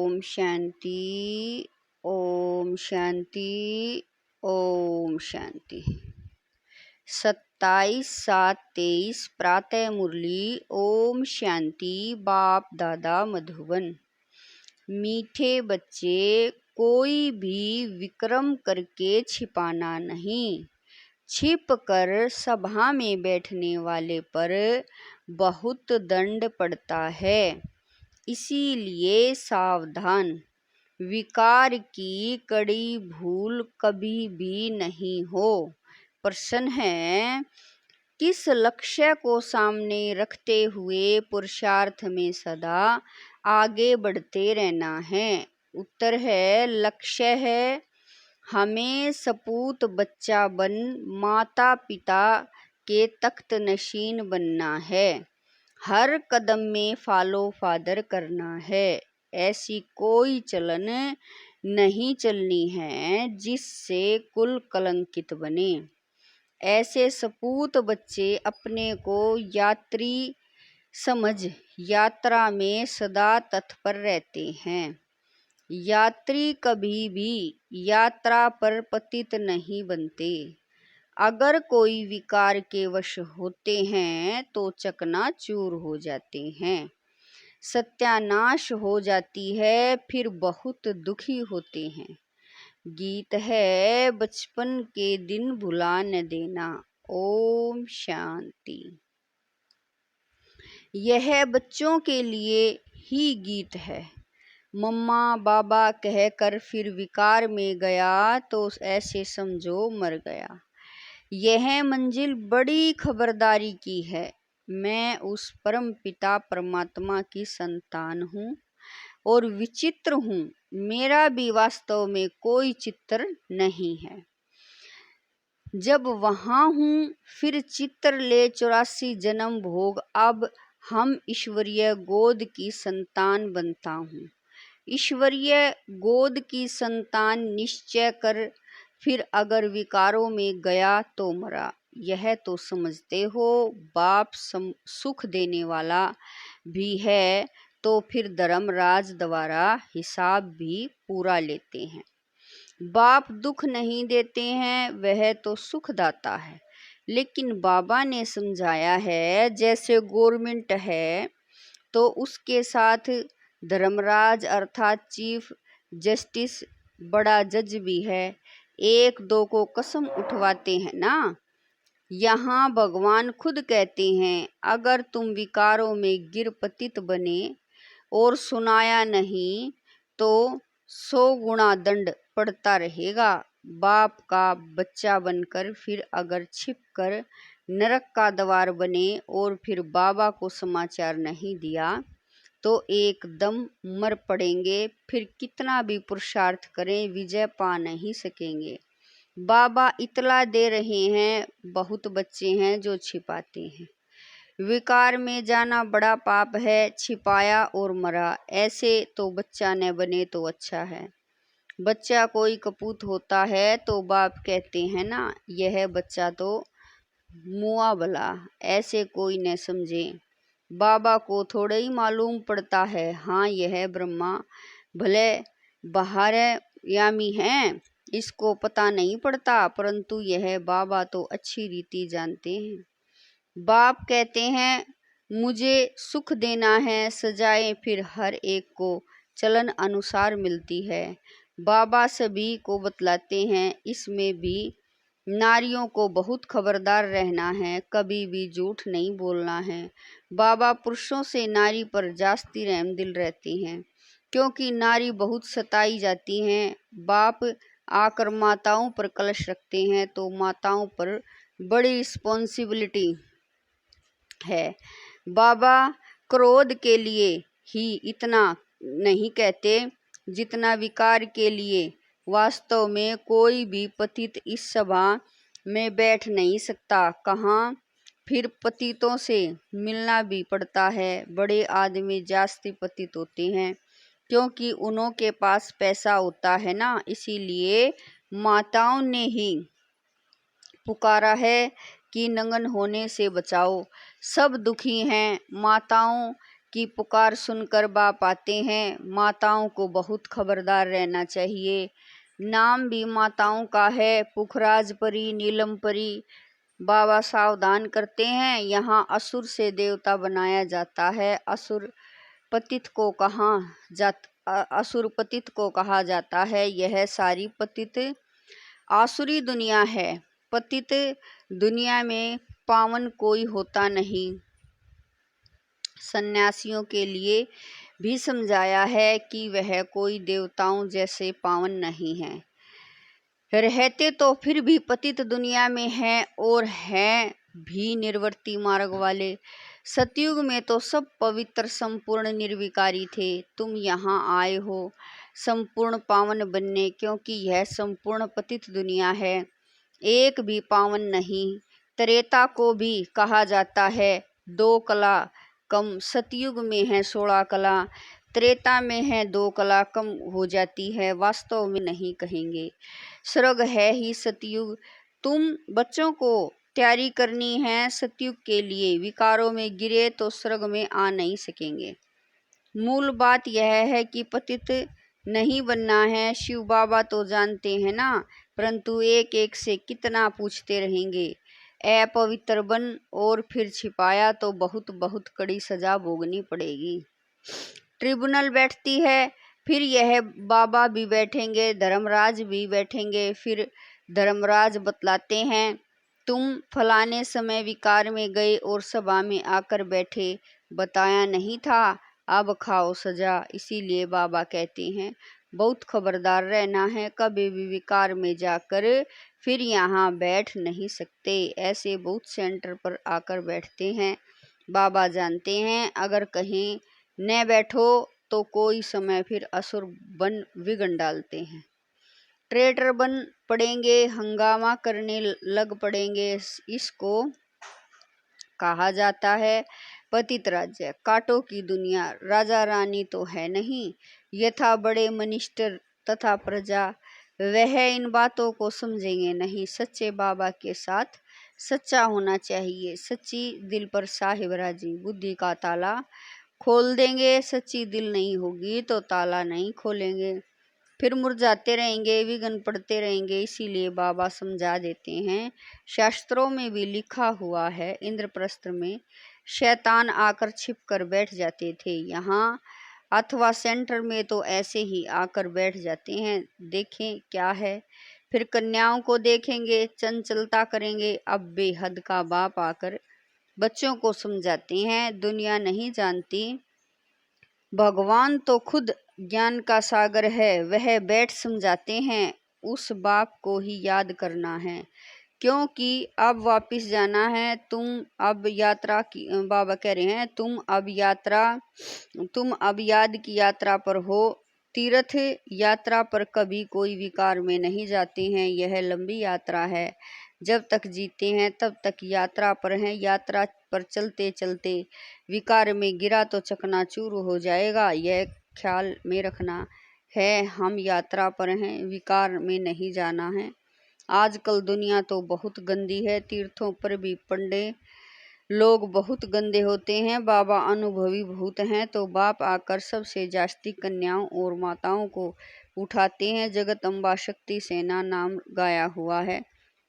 ओम शांति, ओम शांति, ओम शांति। 27/7/23 प्रातः मुरली। ओम शांति। बाप दादा मधुबन। मीठे बच्चे, कोई भी विक्रम करके छिपाना नहीं। छिप कर सभा में बैठने वाले पर बहुत दंड पड़ता है, इसीलिए सावधान। विकार की कड़ी भूल कभी भी नहीं हो। प्रश्न है, किस लक्ष्य को सामने रखते हुए पुरुषार्थ में सदा आगे बढ़ते रहना है? उत्तर है, लक्ष्य है हमें सपूत बच्चा बन माता पिता के तख्त नशीन बनना है। हर कदम में फॉलो फादर करना है। ऐसी कोई चलन नहीं चलनी है जिससे कुल कलंकित बने। ऐसे सपूत बच्चे अपने को यात्री समझ यात्रा में सदा तत्पर रहते हैं। यात्री कभी भी यात्रा पर पतित नहीं बनते। अगर कोई विकार के वश होते हैं तो चकनाचूर हो जाते हैं, सत्यानाश हो जाती है, फिर बहुत दुखी होते हैं। गीत है, बचपन के दिन भुला न देना। ओम शांति। यह बच्चों के लिए ही गीत है। मम्मा बाबा कहकर फिर विकार में गया तो ऐसे समझो मर गया। यह मंजिल बड़ी खबरदारी की है। मैं उस परम पिता परमात्मा की संतान हूँ और विचित्र हूँ। मेरा भी वास्तव में कोई चित्र नहीं है। जब वहाँ हूँ फिर चित्र ले 84 जन्म भोग। अब हम ईश्वरीय गोद की संतान बनता हूँ। ईश्वरीय गोद की संतान निश्चय कर, फिर अगर विकारों में गया तो मरा। यह तो समझते हो। बाप सुख देने वाला भी है तो फिर धर्मराज द्वारा हिसाब भी पूरा लेते हैं। बाप दुख नहीं देते हैं, वह तो सुखदाता है। लेकिन बाबा ने समझाया है, जैसे गवर्नमेंट है तो उसके साथ धर्मराज अर्थात चीफ जस्टिस बड़ा जज भी है। एक दो को कसम उठवाते हैं ना। यहाँ भगवान खुद कहते हैं, अगर तुम विकारों में गिर पतित बने और सुनाया नहीं तो 100 गुना दंड पड़ता रहेगा। बाप का बच्चा बनकर फिर अगर छिप कर नरक का द्वार बने और फिर बाबा को समाचार नहीं दिया तो एकदम मर पड़ेंगे। फिर कितना भी पुरुषार्थ करें विजय पा नहीं सकेंगे। बाबा इतला दे रहे हैं, बहुत बच्चे हैं जो छिपाते हैं। विकार में जाना बड़ा पाप है, छिपाया और मरा। ऐसे तो बच्चा न बने तो अच्छा है। बच्चा कोई कपूत होता है तो बाप कहते हैं ना, यह बच्चा तो मुआ भला। ऐसे कोई न समझे। बाबा को थोड़ा ही मालूम पड़ता है। हाँ, यह ब्रह्मा भले बाहर यामी हैं, इसको पता नहीं पड़ता, परंतु यह बाबा तो अच्छी रीति जानते हैं। बाप कहते हैं, मुझे सुख देना है, सजाएं फिर हर एक को चलन अनुसार मिलती है। बाबा सभी को बतलाते हैं, इसमें भी नारियों को बहुत खबरदार रहना है, कभी भी झूठ नहीं बोलना है। बाबा पुरुषों से नारी पर जास्ती रहम दिल रहते हैं, क्योंकि नारी बहुत सताई जाती हैं। बाप आकर माताओं पर कलश रखते हैं तो माताओं पर बड़ी रिस्पॉन्सिबिलिटी है। बाबा क्रोध के लिए ही इतना नहीं कहते जितना विकार के लिए। वास्तव में कोई भी पतित इस सभा में बैठ नहीं सकता। कहाँ फिर पतितों से मिलना भी पड़ता है। बड़े आदमी जास्ती पतित होते हैं क्योंकि उन्हों के पास पैसा होता है ना, इसीलिए माताओं ने ही पुकारा है कि नंगन होने से बचाओ। सब दुखी हैं। माताओं की पुकार सुनकर बाप आते हैं। माताओं को बहुत खबरदार रहना चाहिए। नाम भी माताओं का है, पुखराज परी, नीलम परी। बाबा सावधान करते हैं, यहाँ असुर से देवता बनाया जाता है। असुर पतित को कहा जाता है। यह सारी पतित आसुरी दुनिया है। पतित दुनिया में पावन कोई होता नहीं। सन्यासियों के लिए भी समझाया है कि वह कोई देवताओं जैसे पावन नहीं है। रहते तो फिर भी पतित दुनिया में हैं और हैं भी निर्वर्ती मार्ग वाले। सतयुग में तो सब पवित्र संपूर्ण निर्विकारी थे। तुम यहाँ आए हो संपूर्ण पावन बनने, क्योंकि यह संपूर्ण पतित दुनिया है, एक भी पावन नहीं। त्रेता को भी कहा जाता है 2 कला कम। सतयुग में है 16 कला, त्रेता में है 2 कला कम हो जाती है। वास्तव में नहीं कहेंगे, स्वर्ग है ही सतयुग। तुम बच्चों को तैयारी करनी है सतयुग के लिए। विकारों में गिरे तो स्वर्ग में आ नहीं सकेंगे। मूल बात यह है कि पतित नहीं बनना है। शिव बाबा तो जानते हैं ना, परंतु एक एक से कितना पूछते रहेंगे। अपवित्र बन और फिर छिपाया तो बहुत बहुत कड़ी सजा भोगनी पड़ेगी। ट्रिब्यूनल बैठती है, फिर यह बाबा भी बैठेंगे, धर्मराज भी बैठेंगे। फिर धर्मराज बतलाते हैं, तुम फलाने समय विकार में गए और सभा में आकर बैठे, बताया नहीं था, अब खाओ सजा। इसीलिए बाबा कहते हैं बहुत खबरदार रहना है, कभी भी विकार में जाकर फिर यहाँ बैठ नहीं सकते। ऐसे बहुत सेंटर पर आकर बैठते हैं। बाबा जानते हैं अगर कहीं न बैठो तो कोई समय फिर असुर बन विघन डालते हैं। ट्रेटर बन पड़ेंगे, हंगामा करने लग पड़ेंगे। इसको कहा जाता है पतित राज्य, कांटों की दुनिया। राजा रानी तो है नहीं, यथा बड़े मिनिस्टर तथा प्रजा, वह इन बातों को समझेंगे नहीं। सच्चे बाबा के साथ सच्चा होना चाहिए। सच्ची दिल पर साहिब राजी, बुद्धि का ताला खोल देंगे। सच्ची दिल नहीं होगी तो ताला नहीं खोलेंगे, फिर मुरझाते रहेंगे, विघ्न पड़ते रहेंगे। इसीलिए बाबा समझा देते हैं। शास्त्रों में भी लिखा हुआ है, इंद्रप्रस्थ में शैतान आकर छिप कर बैठ जाते थे। यहाँ अथवा सेंटर में तो ऐसे ही आकर बैठ जाते हैं। देखें क्या है। फिर कन्याओं को देखेंगे, चंचलता करेंगे। अब बेहद का बाप आकर बच्चों को समझाते हैं, दुनिया नहीं जानती, भगवान तो खुद ज्ञान का सागर है, वह बैठ समझाते हैं। उस बाप को ही याद करना है, क्योंकि अब वापस जाना है। तुम अब यात्रा की, बाबा कह रहे हैं, तुम अब याद की यात्रा पर हो। तीर्थ यात्रा पर कभी कोई विकार में नहीं जाते हैं। यह लंबी यात्रा है, जब तक जीते हैं तब तक यात्रा पर हैं। यात्रा पर चलते चलते विकार में गिरा तो चकनाचूर हो जाएगा। यह ख्याल में रखना है, हम यात्रा पर हैं, विकार में नहीं जाना है। आजकल दुनिया तो बहुत गंदी है, तीर्थों पर भी पंडे लोग बहुत गंदे होते हैं। बाबा अनुभवी बहुत हैं, तो बाप आकर सबसे जास्ती कन्याओं और माताओं को उठाते हैं। जगत अम्बा शक्ति सेना नाम गाया हुआ है।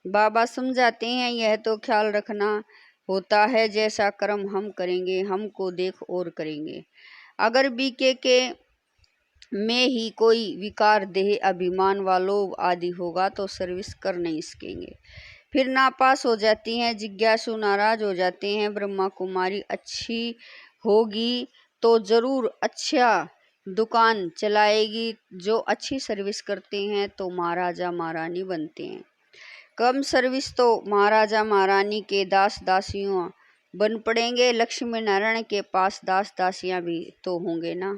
बाबा समझाते हैं, यह तो ख्याल रखना होता है, जैसा कर्म हम करेंगे हमको देख और करेंगे। अगर बीके के में ही कोई विकार, देह अभिमान व लोभ आदि होगा तो सर्विस कर नहीं सकेंगे, फिर नापास हो जाती हैं। जिज्ञासु नाराज हो जाते हैं। ब्रह्मा कुमारी अच्छी होगी तो जरूर अच्छा दुकान चलाएगी। जो अच्छी सर्विस करते हैं तो महाराजा महारानी बनते हैं। कम सर्विस तो महाराजा महारानी के दास दासियों बन पड़ेंगे। लक्ष्मी नारायण के पास दास दासियां भी तो होंगे ना,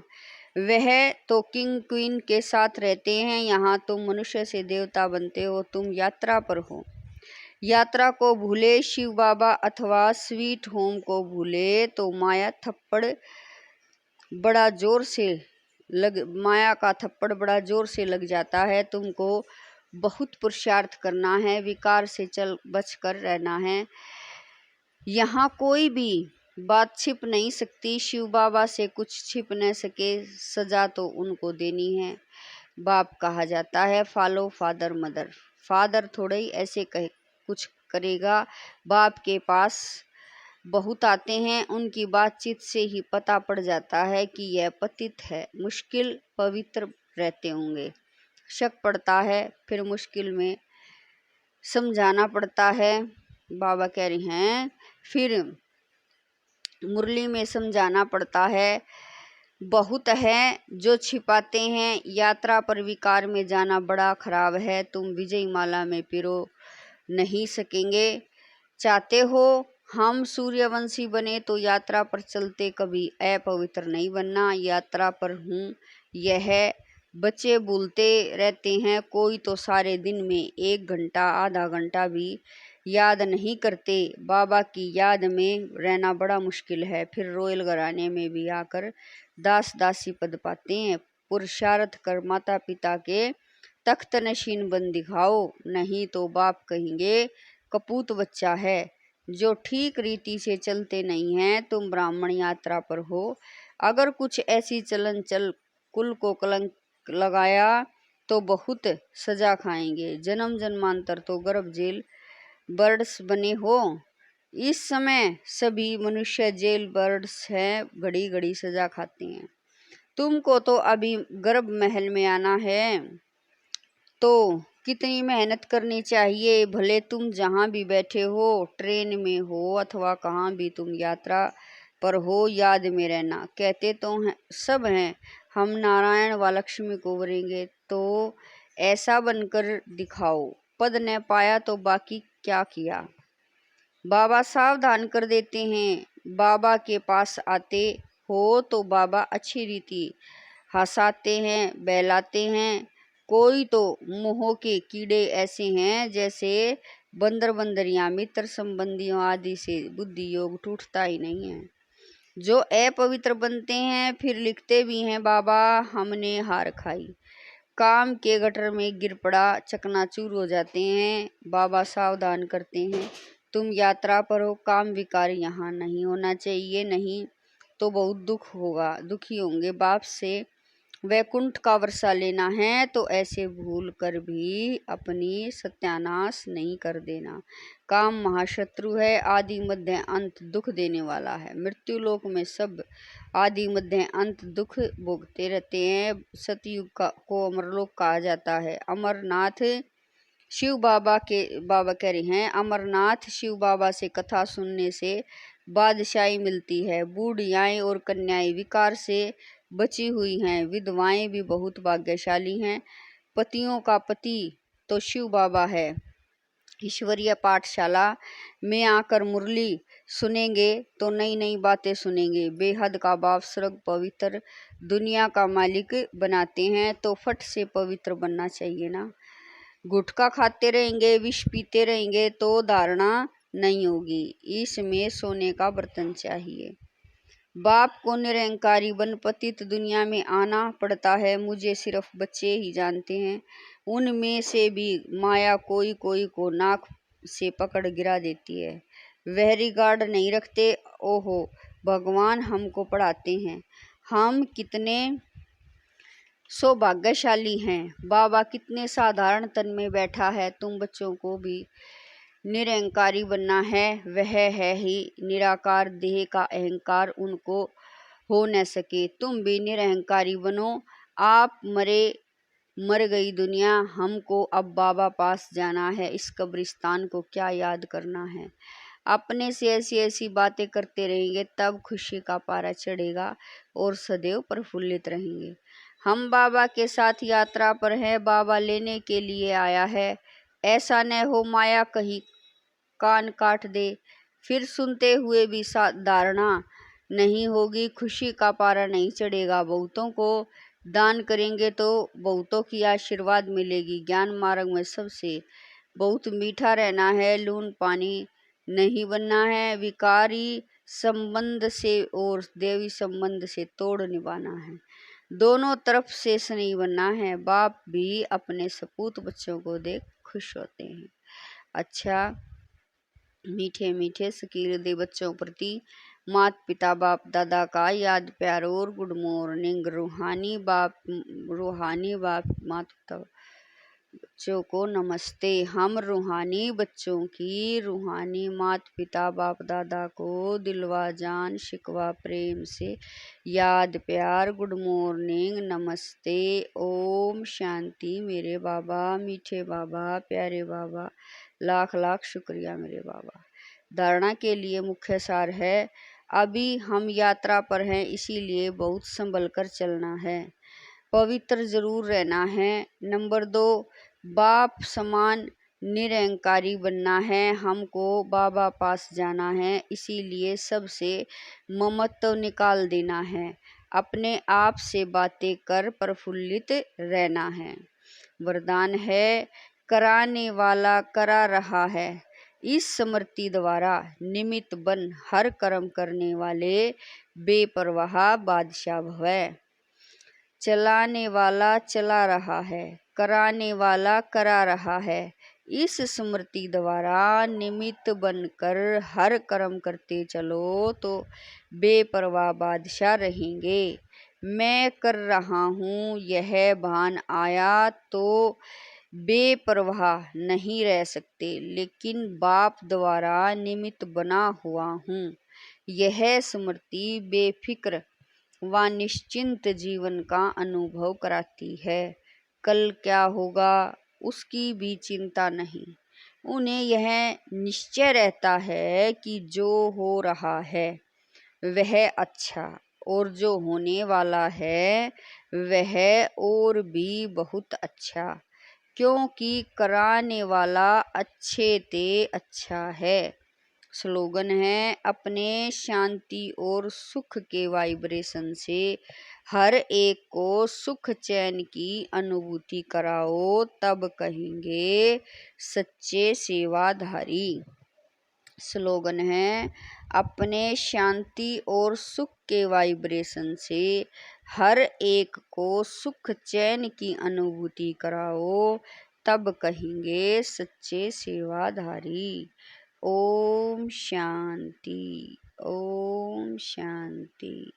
वह तो किंग क्वीन के साथ रहते हैं। यहाँ तुम मनुष्य से देवता बनते हो, तुम यात्रा पर हो। यात्रा को भूले शिव बाबा अथवा स्वीट होम को भूले तो माया का थप्पड़ बड़ा जोर से लग जाता है। तुमको बहुत पुरुषार्थ करना है, विकार से चल बच कर रहना है। यहाँ कोई भी बात छिप नहीं सकती, शिव बाबा से कुछ छिप न सके, सजा तो उनको देनी है। बाप कहा जाता है, फॉलो फादर मदर। फादर थोड़े ही ऐसे कुछ करेगा। बाप के पास बहुत आते हैं, उनकी बातचीत से ही पता पड़ जाता है कि यह पतित है, मुश्किल पवित्र रहते होंगे। शक पड़ता है, फिर मुश्किल में समझाना पड़ता है। बाबा कह रहे हैं, फिर मुरली में समझाना पड़ता है। बहुत है जो छिपाते हैं, यात्रा पर विकार में जाना बड़ा खराब है। तुम विजय माला में पिरो नहीं सकेंगे। चाहते हो हम सूर्यवंशी बने तो यात्रा पर चलते कभी अपवित्र नहीं बनना। यात्रा पर हूँ यह बच्चे बोलते रहते हैं, कोई तो सारे दिन में 1 घंटा आधा घंटा भी याद नहीं करते। बाबा की याद में रहना बड़ा मुश्किल है। फिर रोयल घराने में भी आकर दास दासी पद पाते हैं। पुरुषार्थ कर माता पिता के तख्त नशीन बन दिखाओ, नहीं तो बाप कहेंगे कपूत बच्चा है जो ठीक रीति से चलते नहीं हैं। तुम ब्राह्मण यात्रा पर हो, अगर कुछ ऐसी चलन चल कुल को कलंक लगाया तो बहुत सजा खाएंगे। जन्म जन्मांतर तो गर्भ जेल बर्ड्स बने हो। इस समय सभी मनुष्य जेल बर्ड्स हैं, घड़ी घड़ी सजा खाते हैं। तुमको तो अभी गर्भ महल में आना है, तो कितनी मेहनत करनी चाहिए। भले तुम जहाँ भी बैठे हो, ट्रेन में हो अथवा कहाँ भी तुम यात्रा पर हो, याद में रहना। कहते तो हैं सब हैं, हम नारायण व लक्ष्मी को वरेंगे, तो ऐसा बनकर दिखाओ। पद न पाया तो बाकी क्या किया। बाबा सावधान कर देते हैं। बाबा के पास आते हो तो बाबा अच्छी रीति हंसाते हैं, बहलाते हैं। कोई तो मोह के कीड़े ऐसे हैं जैसे बंदर बंदरियां, मित्र संबंधियों आदि से बुद्धि योग टूटता ही नहीं है। जो अपवित्र बनते हैं फिर लिखते भी हैं, बाबा हमने हार खाई, काम के गटर में गिर पड़ा, चकनाचूर हो जाते हैं। बाबा सावधान करते हैं, तुम यात्रा पर हो, काम विकार यहाँ नहीं होना चाहिए, नहीं तो बहुत दुखी होंगे। बाप से वैकुंठ का वर्षा लेना है तो ऐसे भूल कर भी अपनी सत्यानाश नहीं कर देना। काम महाशत्रु है, आदि मध्य अंत दुख देने वाला है। मृत्यु लोक में सब आदि मध्य अंत दुख भोगते रहते हैं। सतयुग को अमरलोक कहा जाता है। अमरनाथ शिव बाबा कह रहे हैं, अमरनाथ शिव बाबा से कथा सुनने से बादशाही मिलती है। बूढ़ियाएं और कन्याएं विकार से बची हुई हैं, विधवाएं भी बहुत भाग्यशाली हैं। पतियों का पति तो शिव बाबा है। ईश्वरीय पाठशाला में आकर मुरली सुनेंगे तो नई नई बातें सुनेंगे। बेहद का बाप स्वर्ग पवित्र दुनिया का मालिक बनाते हैं, तो फट से पवित्र बनना चाहिए ना। गुटखा खाते रहेंगे, विष पीते रहेंगे तो धारणा नहीं होगी। इसमें सोने का बर्तन चाहिए। बाप को निरंकारी बन पतित दुनिया में आना पड़ता है। मुझे सिर्फ बच्चे ही जानते हैं, उनमें से भी माया कोई कोई को नाक से पकड़ गिरा देती है। वह रिगार्ड नहीं रखते। ओहो, भगवान हमको पढ़ाते हैं, हम कितने सौभाग्यशाली हैं। बाबा कितने साधारण तन में बैठा है। तुम बच्चों को भी निरंकारी बनना है। वह है ही निराकार, देह का अहंकार उनको हो न सके। तुम भी निरहंकारी बनो। आप मर गई दुनिया, हमको अब बाबा पास जाना है। इस कब्रिस्तान को क्या याद करना है। अपने से ऐसी ऐसी बातें करते रहेंगे, तब खुशी का पारा चढ़ेगा और सदैव प्रफुल्लित रहेंगे। हम बाबा के साथ यात्रा पर हैं, बाबा लेने के लिए आया है। ऐसा न हो माया कहीं कान काट दे, फिर सुनते हुए भी धारणा नहीं होगी, खुशी का पारा नहीं चढ़ेगा। बहुतों को दान करेंगे तो बहुतों की आशीर्वाद मिलेगी। ज्ञान मार्ग में सबसे बहुत मीठा रहना है, लून पानी नहीं बनना है। विकारी संबंध से और देवी संबंध से तोड़ निभाना है। दोनों तरफ से नहीं बनना है। बाप भी अपने सपूत बच्चों को देख खुश होते हैं। अच्छा, मीठे मीठे शकील दे बच्चों प्रति माता पिता बाप दादा का याद प्यार और गुड मॉर्निंग। रूहानी बाप माता पिता बच्चों को नमस्ते। हम रूहानी बच्चों की रूहानी माता पिता बाप दादा को दिलवा जान शिकवा प्रेम से याद प्यार गुड मॉर्निंग नमस्ते। ओम शांति। मेरे बाबा मीठे बाबा प्यारे बाबा, लाख लाख शुक्रिया मेरे बाबा। धारणा के लिए मुख्य सार है, अभी हम यात्रा पर हैं, इसीलिए बहुत संभल कर चलना है, पवित्र जरूर रहना है। नंबर 2, बाप समान निरंकारी बनना है, हमको बाबा पास जाना है, इसीलिए सबसे ममत्व निकाल देना है, अपने आप से बातें कर प्रफुल्लित रहना है। वरदान है, कराने वाला करा रहा है, इस स्मृति द्वारा निमित्त बन हर कर्म करने वाले बेपरवाह बादशाह भवै। चलाने वाला चला रहा है, कराने वाला करा रहा है, इस स्मृति द्वारा निमित्त बनकर हर कर्म करते चलो तो बेपरवाह बादशाह रहेंगे। मैं कर रहा हूँ यह भान आया तो बेपरवाह नहीं रह सकते, लेकिन बाप द्वारा निमित्त बना हुआ हूँ। यह स्मृति बेफिक्र व निश्चिंत जीवन का अनुभव कराती है। कल क्या होगा उसकी भी चिंता नहीं, उन्हें यह निश्चय रहता है कि जो हो रहा है वह अच्छा और जो होने वाला है वह और भी बहुत अच्छा, क्योंकि कराने वाला अच्छे ते अच्छा है। स्लोगन है, अपने शांति और सुख के वाइब्रेशन से हर एक को सुख चैन की अनुभूति कराओ, तब कहेंगे सच्चे सेवाधारी। स्लोगन है, अपने शांति और सुख के वाइब्रेशन से हर एक को सुख चैन की अनुभूति कराओ, तब कहेंगे सच्चे सेवाधारी। ओम शांति, ओम शांति।